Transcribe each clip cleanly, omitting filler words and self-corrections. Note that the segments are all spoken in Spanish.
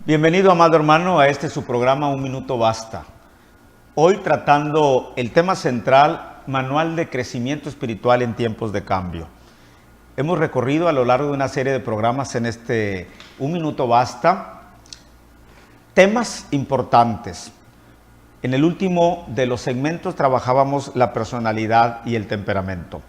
Bienvenido, amado hermano, a este su programa Un Minuto Basta. Hoy tratando el tema central, Manual de Crecimiento Espiritual en Tiempos de Cambio. Hemos recorrido a lo largo de una serie de programas en este Un Minuto Basta temas importantes. En el último de los segmentos trabajábamos la personalidad y el temperamento.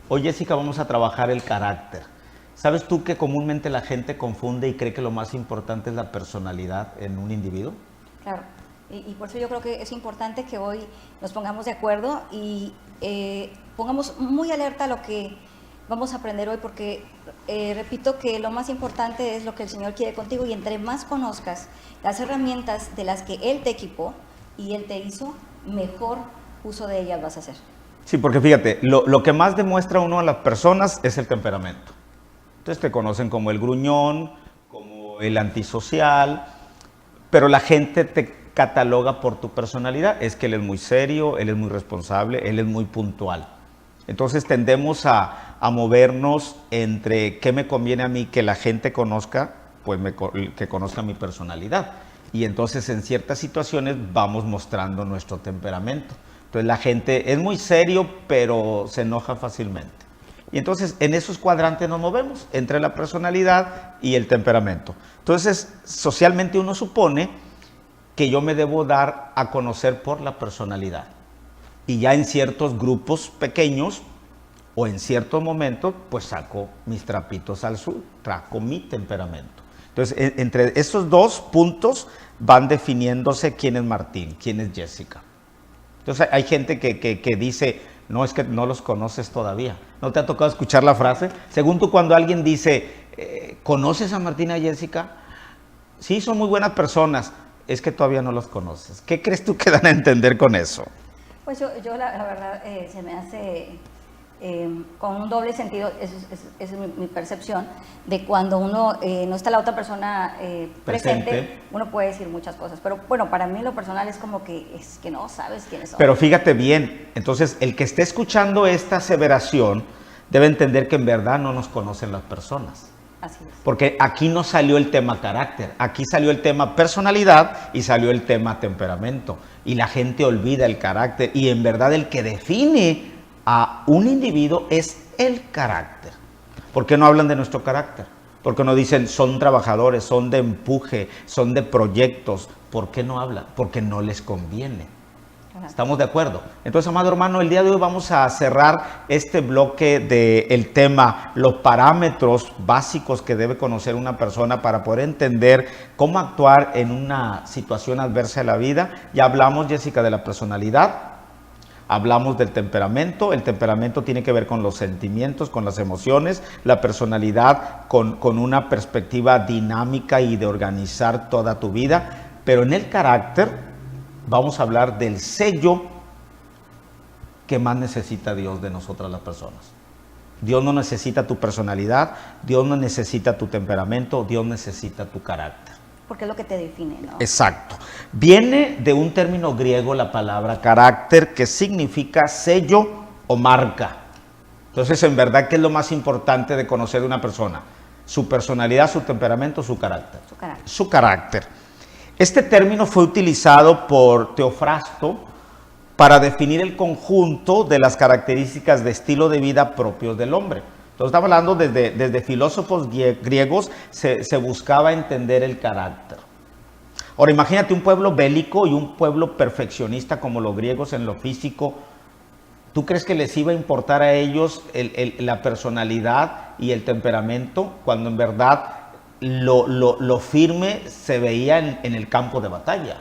Hoy, Jessica, vamos a trabajar el carácter. ¿Sabes tú que comúnmente la gente confunde y cree que lo más importante es la personalidad en un individuo? Claro, y por eso yo creo que es importante que hoy nos pongamos de acuerdo y pongamos muy alerta a lo que vamos a aprender hoy, porque repito que lo más importante es lo que el Señor quiere contigo, y entre más conozcas las herramientas de las que Él te equipó y Él te hizo, mejor uso de ellas vas a hacer. Sí, porque fíjate, lo que más demuestra uno a las personas es el temperamento. Entonces te conocen como el gruñón, como el antisocial, pero la gente te cataloga por tu personalidad. Es que él es muy serio, él es muy responsable, él es muy puntual. Entonces tendemos a movernos entre qué me conviene a mí que la gente conozca, pues que conozca mi personalidad. Y entonces en ciertas situaciones vamos mostrando nuestro temperamento. Entonces la gente es muy serio, pero se enoja fácilmente. Y entonces en esos cuadrantes nos movemos, entre la personalidad y el temperamento. Entonces socialmente uno supone que yo me debo dar a conocer por la personalidad. Y ya en ciertos grupos pequeños o en ciertos momentos, pues saco mis trapitos al sol, saco mi temperamento. Entonces entre esos dos puntos van definiéndose quién es Martín, quién es Jessica. Entonces hay gente que dice, no, es que no los conoces todavía. ¿No te ha tocado escuchar la frase? Según tú, cuando alguien dice, ¿conoces a Martín y a Jessica? Sí, son muy buenas personas. Es que todavía no los conoces. ¿Qué crees tú que dan a entender con eso? Pues yo la verdad se me hace con un doble sentido. Es mi percepción de cuando uno no está la otra persona presente, uno puede decir muchas cosas, pero bueno, para mí lo personal es como que es que no sabes quiénes son. Pero fíjate bien, entonces el que esté escuchando esta aseveración debe entender que en verdad no nos conocen las personas. Así es. Porque aquí no salió el tema carácter, aquí salió el tema personalidad y salió el tema temperamento. Y la gente olvida el carácter, y en verdad el que define a un individuo es el carácter. ¿Por qué no hablan de nuestro carácter? ¿Por qué no dicen son trabajadores, son de empuje, son de proyectos? ¿Por qué no hablan? Porque no les conviene. ¿Estamos de acuerdo? Entonces, amado hermano, el día de hoy vamos a cerrar este bloque del tema, los parámetros básicos que debe conocer una persona para poder entender cómo actuar en una situación adversa de la vida. Ya hablamos, Jessica, de la personalidad. Hablamos del temperamento. El temperamento tiene que ver con los sentimientos, con las emociones. La personalidad con una perspectiva dinámica y de organizar toda tu vida. Pero en el carácter vamos a hablar del sello que más necesita Dios de nosotras las personas. Dios no necesita tu personalidad, Dios no necesita tu temperamento, Dios necesita tu carácter. Porque es lo que te define, ¿no? Exacto. Viene de un término griego la palabra carácter, que significa sello o marca. Entonces, en verdad, ¿qué es lo más importante de conocer de una persona? Su personalidad, su temperamento, su carácter. Su carácter. Su carácter. Este término fue utilizado por Teofrasto para definir el conjunto de las características de estilo de vida propios del hombre. Entonces estamos hablando desde filósofos griegos se buscaba entender el carácter. Ahora imagínate un pueblo bélico y un pueblo perfeccionista como los griegos en lo físico. ¿Tú crees que les iba a importar a ellos la personalidad y el temperamento cuando en verdad lo firme se veía en el campo de batalla?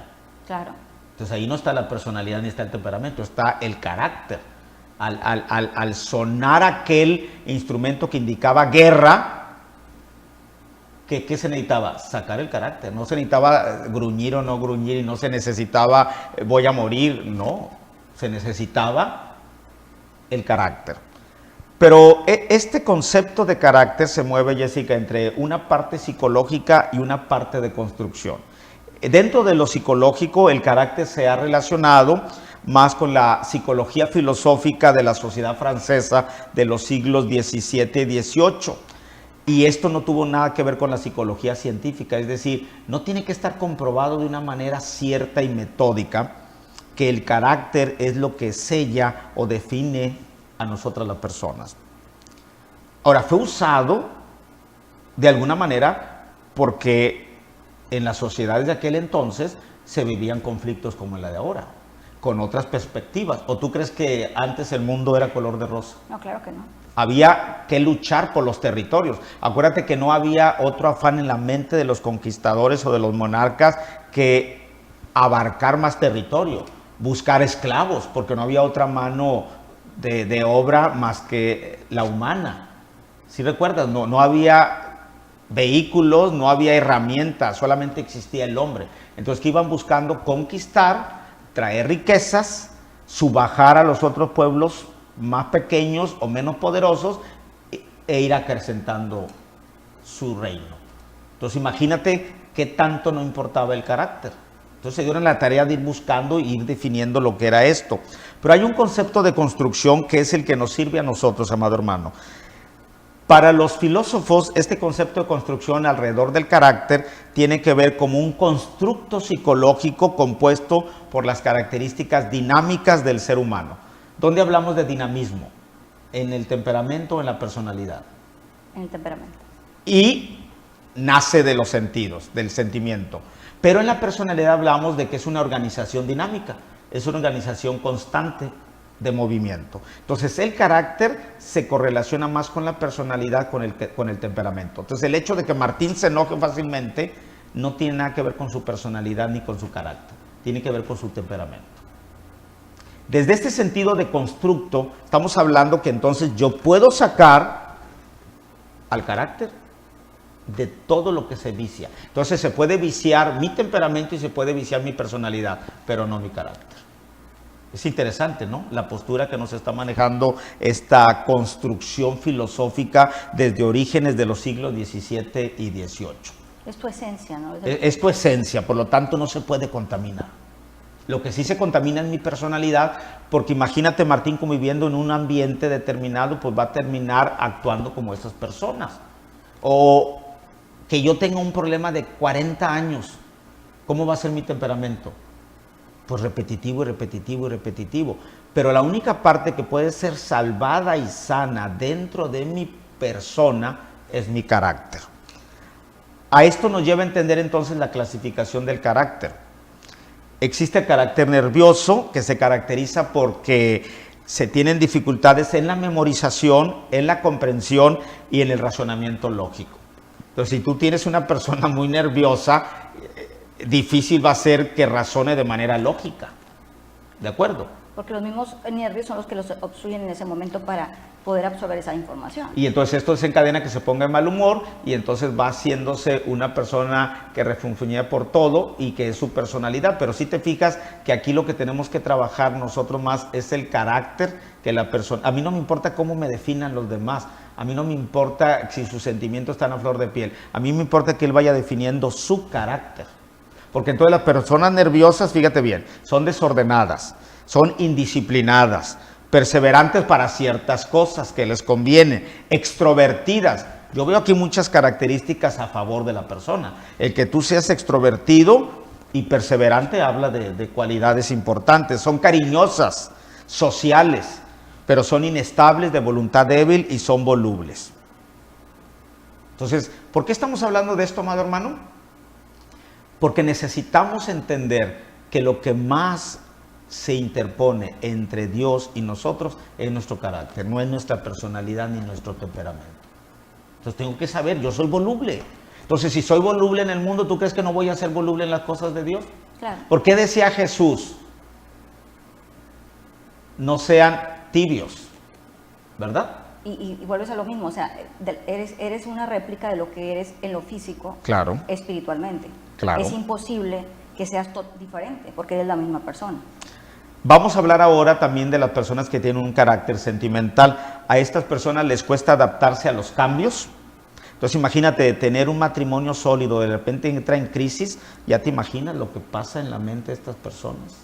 Claro. Entonces ahí no está la personalidad ni está el temperamento, está el carácter. Al sonar aquel instrumento que indicaba guerra, ¿qué se necesitaba? Sacar el carácter. No se necesitaba gruñir o no gruñir, y no se necesitaba voy a morir, no. Se necesitaba el carácter. Pero este concepto de carácter se mueve, Jessica, entre una parte psicológica y una parte de construcción. Dentro de lo psicológico, el carácter se ha relacionado más con la psicología filosófica de la sociedad francesa de los siglos XVII y XVIII. Y esto no tuvo nada que ver con la psicología científica, es decir, no tiene que estar comprobado de una manera cierta y metódica que el carácter es lo que sella o define a nosotras las personas. Ahora, fue usado de alguna manera porque en las sociedades de aquel entonces se vivían conflictos como la de ahora, con otras perspectivas. ¿O tú crees que antes el mundo era color de rosa? No, claro que no. Había que luchar por los territorios. Acuérdate que no había otro afán en la mente de los conquistadores o de los monarcas que abarcar más territorio, buscar esclavos, porque no había otra mano de obra más que la humana. Si recuerdas, no había vehículos, no había herramientas, solamente existía el hombre. Entonces, que iban buscando conquistar, traer riquezas, subajar a los otros pueblos más pequeños o menos poderosos e ir acrecentando su reino. Entonces imagínate qué tanto no importaba el carácter. Entonces se dieron la tarea de ir buscando e ir definiendo lo que era esto. Pero hay un concepto de construcción que es el que nos sirve a nosotros, amado hermano. Para los filósofos, este concepto de construcción alrededor del carácter tiene que ver como un constructo psicológico compuesto por las características dinámicas del ser humano. ¿Dónde hablamos de dinamismo? ¿En el temperamento o en la personalidad? En el temperamento. Y nace de los sentidos, del sentimiento. Pero en la personalidad hablamos de que es una organización dinámica, es una organización constante de movimiento. Entonces el carácter se correlaciona más con la personalidad, con el temperamento. Entonces el hecho de que Martín se enoje fácilmente no tiene nada que ver con su personalidad ni con su carácter, tiene que ver con su temperamento. Desde este sentido de constructo, estamos hablando que entonces yo puedo sacar al carácter de todo lo que se vicia. Entonces se puede viciar mi temperamento y se puede viciar mi personalidad, pero no mi carácter. Es interesante, ¿no? La postura que nos está manejando esta construcción filosófica desde orígenes de los siglos XVII y XVIII. Es tu esencia, ¿no? Es tu esencia, por lo tanto no se puede contaminar. Lo que sí se contamina es mi personalidad, porque imagínate Martín conviviendo en un ambiente determinado, pues va a terminar actuando como esas personas. O que yo tenga un problema de 40 años, ¿cómo va a ser mi temperamento? Pues repetitivo y repetitivo y repetitivo. Pero la única parte que puede ser salvada y sana dentro de mi persona es mi carácter. A esto nos lleva a entender entonces la clasificación del carácter. Existe el carácter nervioso, que se caracteriza porque se tienen dificultades en la memorización, en la comprensión y en el razonamiento lógico. Entonces, si tú tienes una persona muy nerviosa, difícil va a ser que razone de manera lógica. ¿De acuerdo? Porque los mismos nervios son los que los obstruyen en ese momento para poder absorber esa información. Y entonces esto desencadena que se ponga en mal humor y entonces va haciéndose una persona que refunfuñea por todo y que es su personalidad. Pero si te fijas que aquí lo que tenemos que trabajar nosotros más es el carácter que la persona... A mí no me importa cómo me definan los demás, a mí no me importa si sus sentimientos están a flor de piel, a mí me importa que él vaya definiendo su carácter. Porque entonces las personas nerviosas, fíjate bien, son desordenadas, son indisciplinadas, perseverantes para ciertas cosas que les convienen, extrovertidas. Yo veo aquí muchas características a favor de la persona. El que tú seas extrovertido y perseverante habla de cualidades importantes. Son cariñosas, sociales, pero son inestables, de voluntad débil y son volubles. Entonces, ¿por qué estamos hablando de esto, amado hermano? Porque necesitamos entender que lo que más se interpone entre Dios y nosotros es nuestro carácter, no es nuestra personalidad ni nuestro temperamento. Entonces tengo que saber, yo soy voluble. Entonces si soy voluble en el mundo, ¿tú crees que no voy a ser voluble en las cosas de Dios? Claro. ¿Por qué decía Jesús? No sean tibios, ¿verdad? Y vuelves a lo mismo, o sea, eres una réplica de lo que eres en lo físico, Claro. espiritualmente. Claro. Es imposible que seas diferente, porque eres la misma persona. Vamos a hablar ahora también de las personas que tienen un carácter sentimental. A estas personas les cuesta adaptarse a los cambios. Entonces imagínate, tener un matrimonio sólido, de repente entra en crisis, ya te imaginas lo que pasa en la mente de estas personas.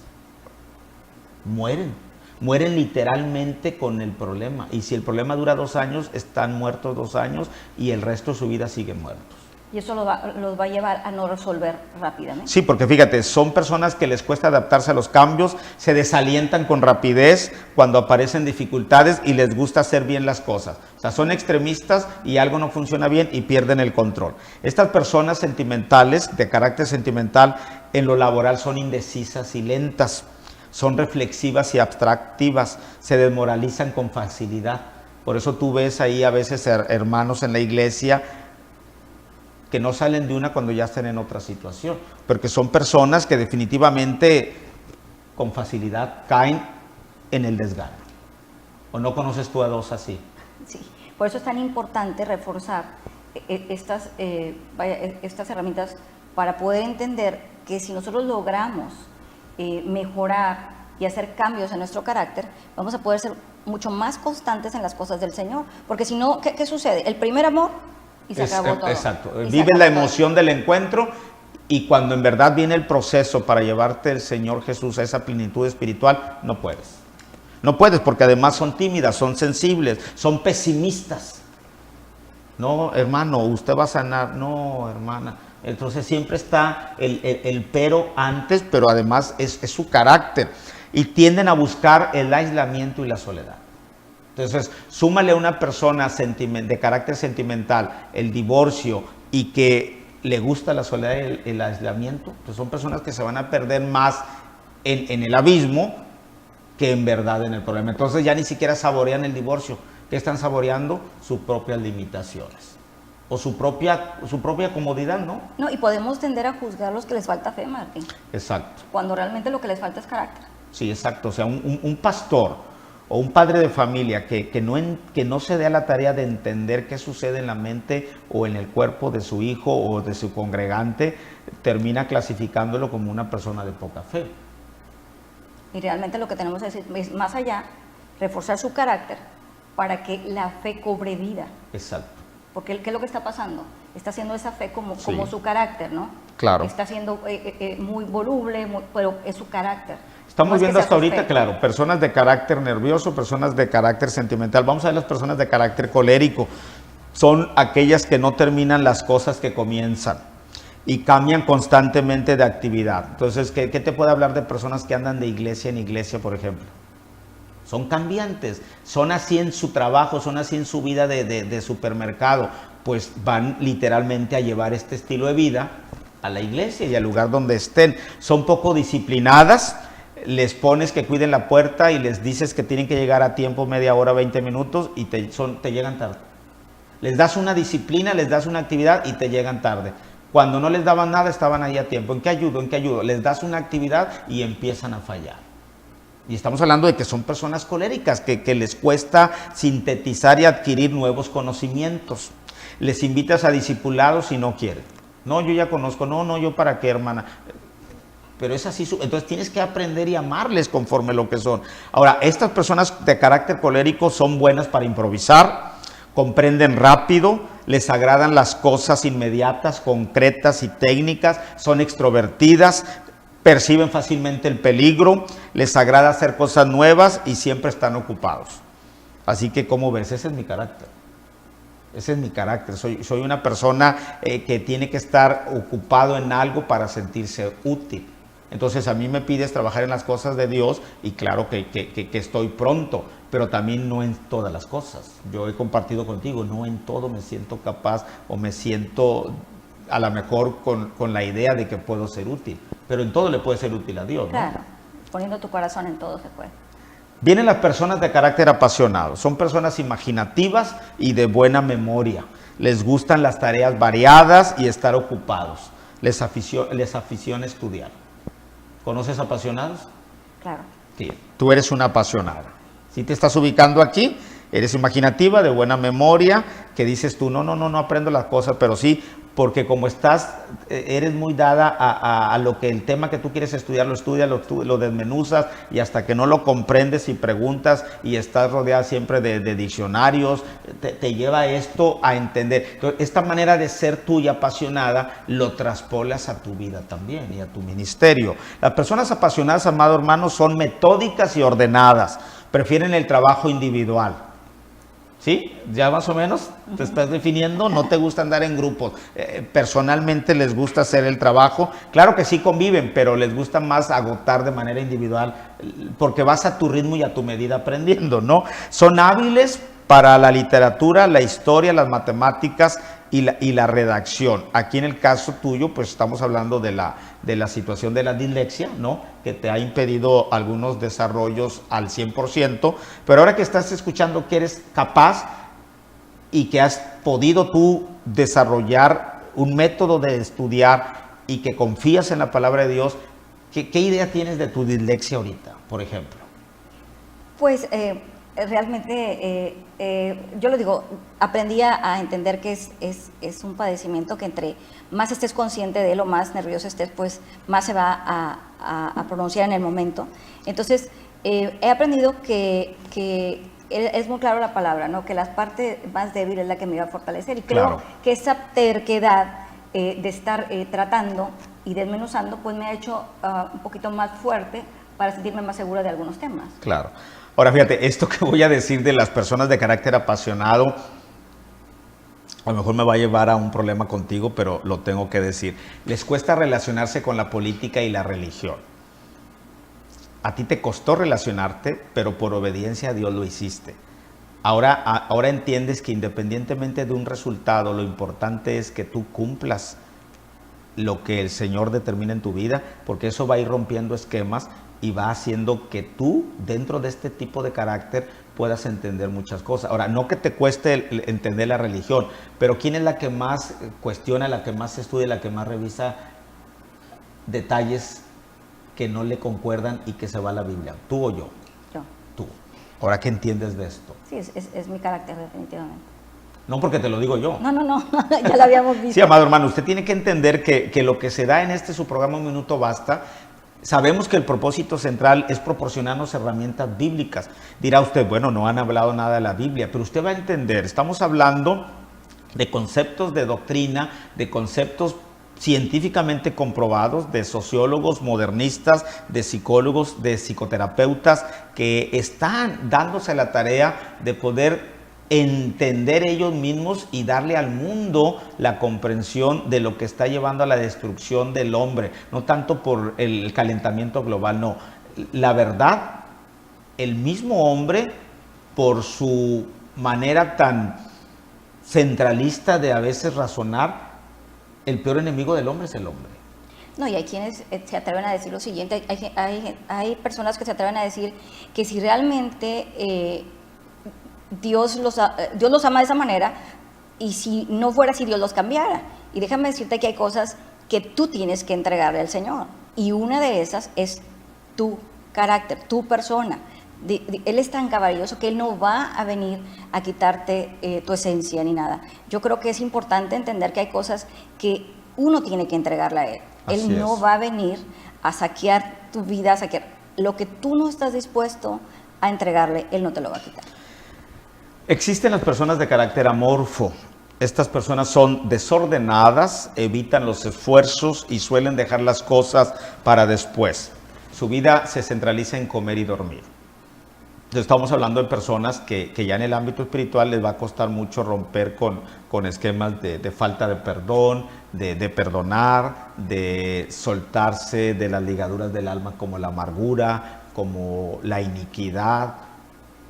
Mueren. mueren literalmente con el problema. Y si el problema dura 2 años, están muertos 2 años y el resto de su vida siguen muertos. Y eso los va a llevar a no resolver rápidamente. Sí, porque fíjate, son personas que les cuesta adaptarse a los cambios, se desalientan con rapidez cuando aparecen dificultades y les gusta hacer bien las cosas. O sea, son extremistas y algo no funciona bien y pierden el control. Estas personas sentimentales, de carácter sentimental, en lo laboral son indecisas y lentas, son reflexivas y abstractivas, se desmoralizan con facilidad. Por eso tú ves ahí a veces hermanos en la iglesia que no salen de una cuando ya están en otra situación, porque son personas que definitivamente con facilidad caen en el desgano. ¿O no conoces tú a dos así? Sí, por eso es tan importante reforzar estas herramientas para poder entender que si nosotros logramos mejorar y hacer cambios en nuestro carácter, vamos a poder ser mucho más constantes en las cosas del Señor, porque si no, ¿qué sucede? El primer amor y se acabó todo. Exacto, vives la emoción del encuentro y cuando en verdad viene el proceso para llevarte el Señor Jesús a esa plenitud espiritual, no puedes. No puedes porque además son tímidas, son sensibles, son pesimistas. No, hermano, usted va a sanar. No, hermana. Entonces siempre está el pero antes, pero además es su carácter. Y tienden a buscar el aislamiento y la soledad. Entonces, súmale a una persona de carácter sentimental el divorcio y que le gusta la soledad y el aislamiento, pues son personas que se van a perder más en el abismo que en verdad en el problema. Entonces ya ni siquiera saborean el divorcio. ¿Qué están saboreando? Sus propias limitaciones o su propia comodidad, ¿no? No, y podemos tender a juzgar los que les falta fe, Martín. Exacto. Cuando realmente lo que les falta es carácter. Sí, exacto. O sea, un pastor o un padre de familia que no se dé a la tarea de entender qué sucede en la mente o en el cuerpo de su hijo o de su congregante, termina clasificándolo como una persona de poca fe. Y realmente lo que tenemos que decir es, más allá, reforzar su carácter para que la fe cobre vida. Exacto. Porque ¿qué es lo que está pasando? Está haciendo esa fe como su carácter, ¿no? Claro. Está siendo muy voluble, pero es su carácter. Estamos viendo hasta ahorita, claro, personas de carácter nervioso, personas de carácter sentimental. Vamos a ver las personas de carácter colérico. Son aquellas que no terminan las cosas que comienzan y cambian constantemente de actividad. Entonces, ¿qué te puede hablar de personas que andan de iglesia en iglesia, por ejemplo? Son cambiantes, son así en su trabajo, son así en su vida de supermercado. Pues van literalmente a llevar este estilo de vida a la iglesia y al lugar donde estén. Son poco disciplinadas. Les pones que cuiden la puerta y les dices que tienen que llegar a tiempo, media hora, 20 minutos y te llegan tarde. Les das una disciplina, les das una actividad y te llegan tarde. Cuando no les daban nada estaban ahí a tiempo. ¿En qué ayudo? ¿En qué ayudo? Les das una actividad y empiezan a fallar. Y estamos hablando de que son personas coléricas, que les cuesta sintetizar y adquirir nuevos conocimientos. Les invitas a discipulados y no quieren. No, yo ya conozco. No, yo para qué, hermana. Pero es así, entonces tienes que aprender y amarles conforme lo que son. Ahora, estas personas de carácter colérico son buenas para improvisar, comprenden rápido, les agradan las cosas inmediatas, concretas y técnicas, son extrovertidas, perciben fácilmente el peligro, les agrada hacer cosas nuevas y siempre están ocupados. Así que, ¿cómo ves? Ese es mi carácter. Ese es mi carácter. Soy una persona que tiene que estar ocupado en algo para sentirse útil. Entonces a mí me pides trabajar en las cosas de Dios y claro que estoy pronto, pero también no en todas las cosas. Yo he compartido contigo, no en todo me siento capaz o me siento a lo mejor con la idea de que puedo ser útil, pero en todo le puede ser útil a Dios, ¿no? Claro, poniendo tu corazón en todo se puede. Vienen las personas de carácter apasionado, son personas imaginativas y de buena memoria. Les gustan las tareas variadas y estar ocupados. Les afisiona estudiar. ¿Conoces apasionados? Claro. Sí, tú eres una apasionada. Si te estás ubicando aquí, eres imaginativa, de buena memoria, que dices tú, no aprendo las cosas, pero sí, porque como eres muy dada a lo que el tema que tú quieres estudiar, lo estudias, lo desmenuzas, y hasta que no lo comprendes y preguntas, y estás rodeada siempre de diccionarios, te lleva esto a entender. Entonces, esta manera de ser tuya apasionada lo traspolas a tu vida también y a tu ministerio. Las personas apasionadas, amado hermano, son metódicas y ordenadas, prefieren el trabajo individual. ¿Sí? Ya más o menos te estás definiendo, no te gusta andar en grupos. Personalmente les gusta hacer el trabajo. Claro que sí conviven, pero les gusta más agotar de manera individual, porque vas a tu ritmo y a tu medida aprendiendo, ¿no? Son hábiles para la literatura, la historia, las matemáticas y la redacción. Aquí en el caso tuyo, pues estamos hablando de la situación de la dislexia, ¿no? Que te ha impedido algunos desarrollos al 100%, pero ahora que estás escuchando que eres capaz y que has podido tú desarrollar un método de estudiar y que confías en la palabra de Dios, ¿qué idea tienes de tu dislexia ahorita, por ejemplo? Pues realmente, yo lo digo, aprendí a entender que es un padecimiento que entre más estés consciente de él o más nervioso estés, pues más se va a pronunciar en el momento. Entonces, he aprendido que es muy claro la palabra, ¿no? Que la parte más débil es la que me iba a fortalecer. Y creo que esa terquedad de estar tratando y desmenuzando, pues me ha hecho un poquito más fuerte para sentirme más segura de algunos temas. Claro. Ahora fíjate, esto que voy a decir de las personas de carácter apasionado, a lo mejor me va a llevar a un problema contigo, pero lo tengo que decir. Les cuesta relacionarse con la política y la religión. A ti te costó relacionarte, pero por obediencia a Dios lo hiciste. Ahora entiendes que independientemente de un resultado, lo importante es que tú cumplas lo que el Señor determina en tu vida, porque eso va a ir rompiendo esquemas y va haciendo que tú, dentro de este tipo de carácter, puedas entender muchas cosas. Ahora, no que te cueste entender la religión, pero ¿quién es la que más cuestiona, la que más estudia, la que más revisa detalles que no le concuerdan y que se va a la Biblia? ¿Tú o yo? Yo. Tú. Ahora, ¿qué entiendes de esto? Sí, es mi carácter, definitivamente. No porque te lo digo yo. No, ya lo habíamos visto. Sí, amado hermano, usted tiene que entender que lo que se da en su programa Un Minuto Basta, sabemos que el propósito central es proporcionarnos herramientas bíblicas. Dirá usted, bueno, no han hablado nada de la Biblia, pero usted va a entender, estamos hablando de conceptos de doctrina, de conceptos científicamente comprobados, de sociólogos modernistas, de psicólogos, de psicoterapeutas, que están dándose la tarea de poder entender ellos mismos y darle al mundo la comprensión de lo que está llevando a la destrucción del hombre, no tanto por el calentamiento global, no. La verdad, el mismo hombre, por su manera tan centralista de a veces razonar, el peor enemigo del hombre es el hombre. No, y hay quienes se atreven a decir lo siguiente, hay personas que se atreven a decir que si realmente Dios los ama de esa manera, y si no fuera así, Dios los cambiara. Y déjame decirte que hay cosas que tú tienes que entregarle al Señor, y una de esas es tu carácter, tu persona. Él es tan caballeroso que Él no va a venir a quitarte tu esencia ni nada. Yo creo que es importante entender que hay cosas que uno tiene que entregarle a Él. Él no va a venir a saquear tu vida, a saquear lo que tú no estás dispuesto a entregarle, Él no te lo va a quitar. Existen las personas de carácter amorfo. Estas personas son desordenadas, evitan los esfuerzos y suelen dejar las cosas para después. Su vida se centraliza en comer y dormir. Entonces, estamos hablando de personas que ya en el ámbito espiritual les va a costar mucho romper con esquemas de falta de perdón, de perdonar, de soltarse de las ligaduras del alma como la amargura, como la iniquidad.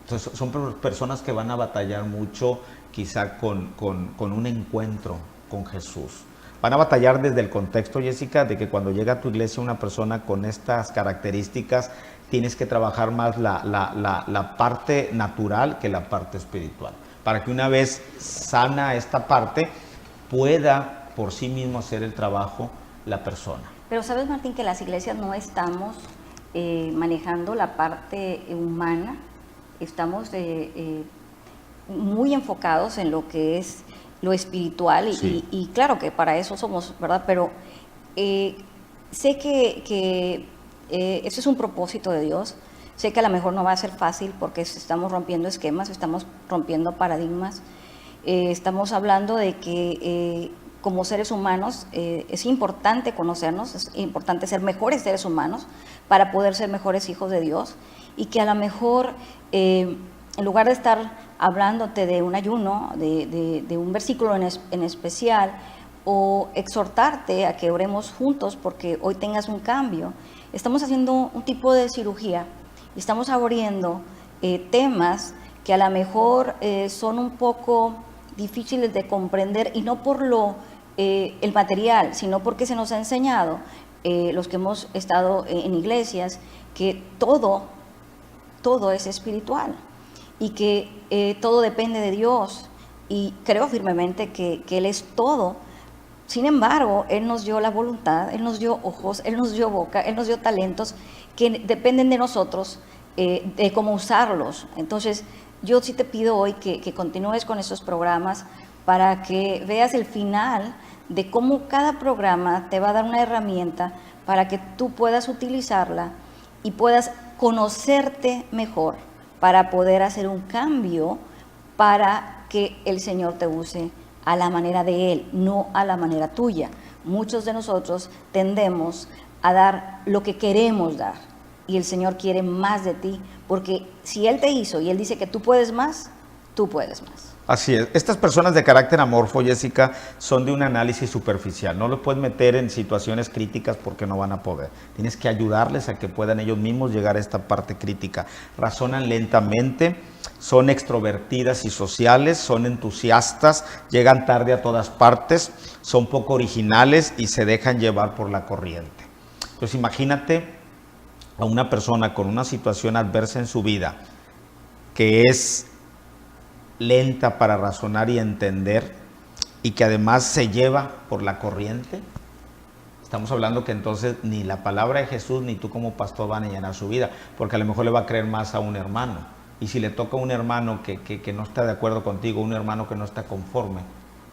Entonces, son personas que van a batallar mucho quizá con un encuentro con Jesús. Van a batallar desde el contexto, Jessica, de que cuando llega a tu iglesia una persona con estas características, tienes que trabajar más la parte natural que la parte espiritual, para que una vez sana esta parte, pueda por sí mismo hacer el trabajo la persona. Pero sabes, Martín, que las iglesias no estamos manejando la parte humana, estamos muy enfocados en lo que es lo espiritual Sí. y claro que para eso somos, ¿verdad? Pero sé que eso es un propósito de Dios. Sé que a lo mejor no va a ser fácil porque estamos rompiendo esquemas, estamos rompiendo paradigmas. Estamos hablando de que como seres humanos es importante conocernos, es importante ser mejores seres humanos para poder ser mejores hijos de Dios y que a lo mejor en lugar de estar hablándote de un ayuno, de un versículo en especial o exhortarte a que oremos juntos porque hoy tengas un cambio, estamos haciendo un tipo de cirugía y estamos abriendo temas que a lo mejor son un poco difíciles de comprender y no por el material, sino porque se nos ha enseñado, los que hemos estado en iglesias, que todo es espiritual y que todo depende de Dios y creo firmemente que Él es todo. Sin embargo, Él nos dio la voluntad, Él nos dio ojos, Él nos dio boca, Él nos dio talentos que dependen de nosotros, de cómo usarlos. Entonces, yo sí te pido hoy que continúes con estos programas para que veas el final de cómo cada programa te va a dar una herramienta para que tú puedas utilizarla y puedas conocerte mejor para poder hacer un cambio para que el Señor te use a la manera de Él, no a la manera tuya. Muchos de nosotros tendemos a dar lo que queremos dar y el Señor quiere más de ti, porque si Él te hizo y Él dice que tú puedes más, tú puedes más. Así es. Estas personas de carácter amorfo, Jessica, son de un análisis superficial. No los puedes meter en situaciones críticas porque no van a poder. Tienes que ayudarles a que puedan ellos mismos llegar a esta parte crítica. Razonan lentamente, son extrovertidas y sociales, son entusiastas, llegan tarde a todas partes, son poco originales y se dejan llevar por la corriente. Entonces imagínate a una persona con una situación adversa en su vida que es lenta para razonar y entender y que además se lleva por la corriente. Estamos hablando que entonces ni la palabra de Jesús ni tú como pastor van a llenar su vida, porque a lo mejor le va a creer más a un hermano. Y si le toca a un hermano que no está de acuerdo contigo, un hermano que no está conforme,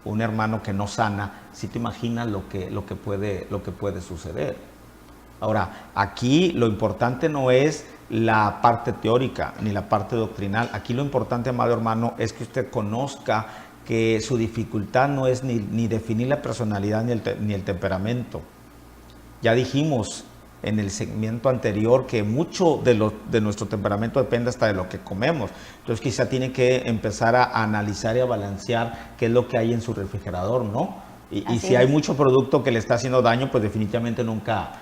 un hermano que no sana, si te imaginas lo que puede suceder. Ahora, aquí lo importante no es la parte teórica ni la parte doctrinal. Aquí lo importante, amado hermano, es que usted conozca que su dificultad no es ni definir la personalidad ni el temperamento. Ya dijimos en el segmento anterior que mucho de nuestro temperamento depende hasta de lo que comemos. Entonces quizá tiene que empezar a analizar y a balancear qué es lo que hay en su refrigerador, ¿no? Y si hay mucho producto que le está haciendo daño, pues definitivamente nunca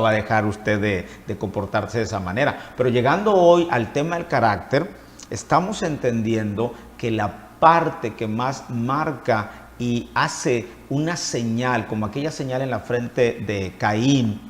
va a dejar usted de comportarse de esa manera. Pero llegando hoy al tema del carácter, estamos entendiendo que la parte que más marca y hace una señal, como aquella señal en la frente de Caín,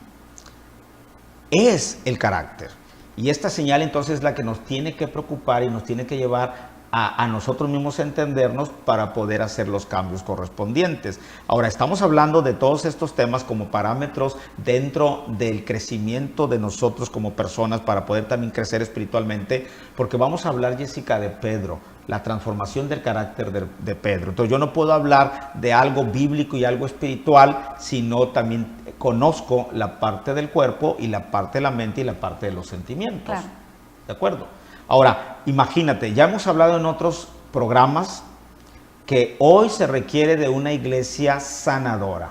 es el carácter. Y esta señal entonces es la que nos tiene que preocupar y nos tiene que llevar a nosotros mismos entendernos para poder hacer los cambios correspondientes. Ahora, estamos hablando de todos estos temas como parámetros dentro del crecimiento de nosotros como personas para poder también crecer espiritualmente, porque vamos a hablar, Jessica, de Pedro, la transformación del carácter de Pedro. Entonces yo no puedo hablar de algo bíblico y algo espiritual si no también conozco la parte del cuerpo y la parte de la mente y la parte de los sentimientos. Claro. ¿De acuerdo? Ahora, imagínate, ya hemos hablado en otros programas que hoy se requiere de una iglesia sanadora,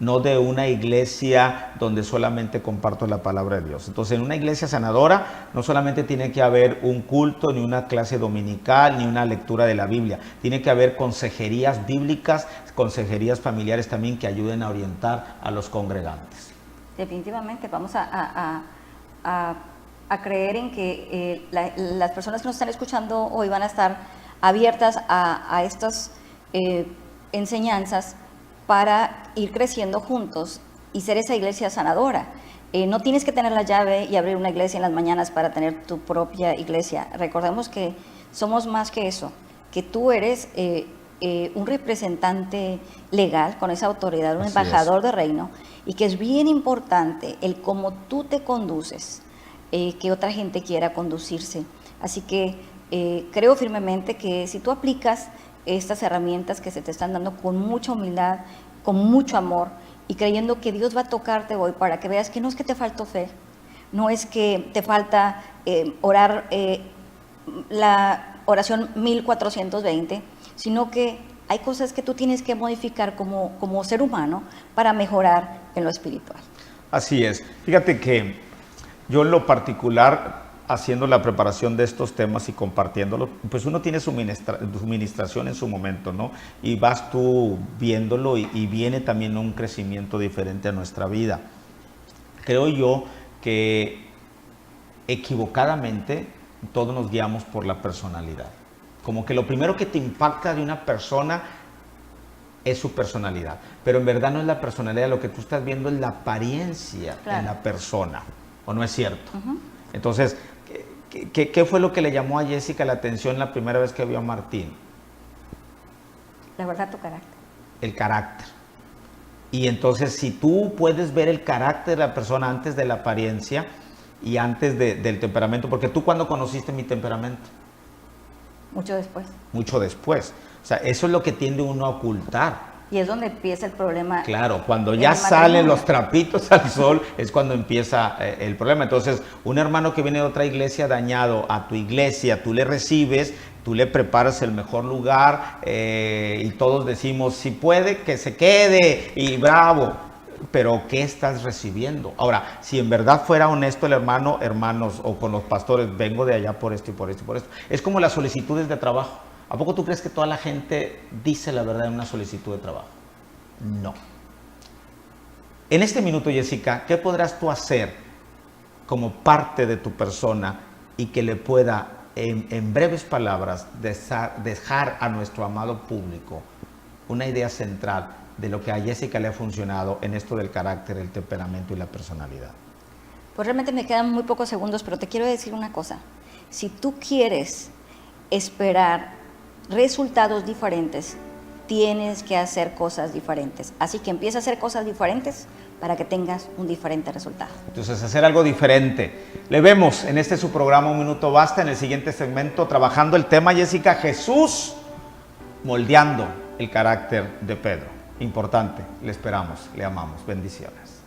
no de una iglesia donde solamente comparto la palabra de Dios. Entonces, en una iglesia sanadora no solamente tiene que haber un culto, ni una clase dominical, ni una lectura de la Biblia. Tiene que haber consejerías bíblicas, consejerías familiares también que ayuden a orientar a los congregantes. Definitivamente, vamos a creer en que las personas que nos están escuchando hoy van a estar abiertas a estas enseñanzas para ir creciendo juntos y ser esa iglesia sanadora. No tienes que tener la llave y abrir una iglesia en las mañanas para tener tu propia iglesia. Recordemos que somos más que eso, que tú eres un representante legal con esa autoridad, un embajador de reino, y que es bien importante el cómo tú te conduces, que otra gente quiera conducirse. Así que creo firmemente que si tú aplicas estas herramientas que se te están dando con mucha humildad, con mucho amor y creyendo que Dios va a tocarte hoy para que veas que no es que te faltó fe, no es que te falta orar la oración 1420, sino que hay cosas que tú tienes que modificar como ser humano para mejorar en lo espiritual. Así es. Fíjate que yo en lo particular, haciendo la preparación de estos temas y compartiéndolo, pues uno tiene su ministración en su momento, ¿no? Y vas tú viéndolo y viene también un crecimiento diferente a nuestra vida. Creo yo que equivocadamente todos nos guiamos por la personalidad. Como que lo primero que te impacta de una persona es su personalidad, pero en verdad no es la personalidad, lo que tú estás viendo es la apariencia en la persona, ¿o no es cierto? Entonces, ¿qué fue lo que le llamó a Jessica la atención la primera vez que vio a Martín? La verdad, tu carácter. El carácter. Y entonces, si tú puedes ver el carácter de la persona antes de la apariencia y antes del temperamento, porque tú, ¿cuándo conociste mi temperamento? Mucho después. Mucho después. O sea, eso es lo que tiende uno a ocultar. Y es donde empieza el problema. Claro, cuando ya salen los trapitos al sol es cuando empieza el problema. Entonces, un hermano que viene de otra iglesia dañado a tu iglesia, tú le recibes, tú le preparas el mejor lugar y todos decimos, si puede, que se quede y bravo. Pero ¿qué estás recibiendo? Ahora, si en verdad fuera honesto el hermano, hermanos, o con los pastores, vengo de allá por esto y por esto y por esto. Es como las solicitudes de trabajo. ¿A poco tú crees que toda la gente dice la verdad en una solicitud de trabajo? No. En este minuto, Jessica, ¿qué podrás tú hacer como parte de tu persona y que le pueda, en breves palabras, dejar a nuestro amado público una idea central de lo que a Jessica le ha funcionado en esto del carácter, el temperamento y la personalidad? Pues realmente me quedan muy pocos segundos, pero te quiero decir una cosa. Si tú quieres esperar resultados diferentes, tienes que hacer cosas diferentes. Así que empieza a hacer cosas diferentes para que tengas un diferente resultado. Entonces, hacer algo diferente. Le vemos en este su programa Un Minuto Basta, en el siguiente segmento, trabajando el tema, Jessica, Jesús moldeando el carácter de Pedro. Importante, le esperamos, le amamos. Bendiciones.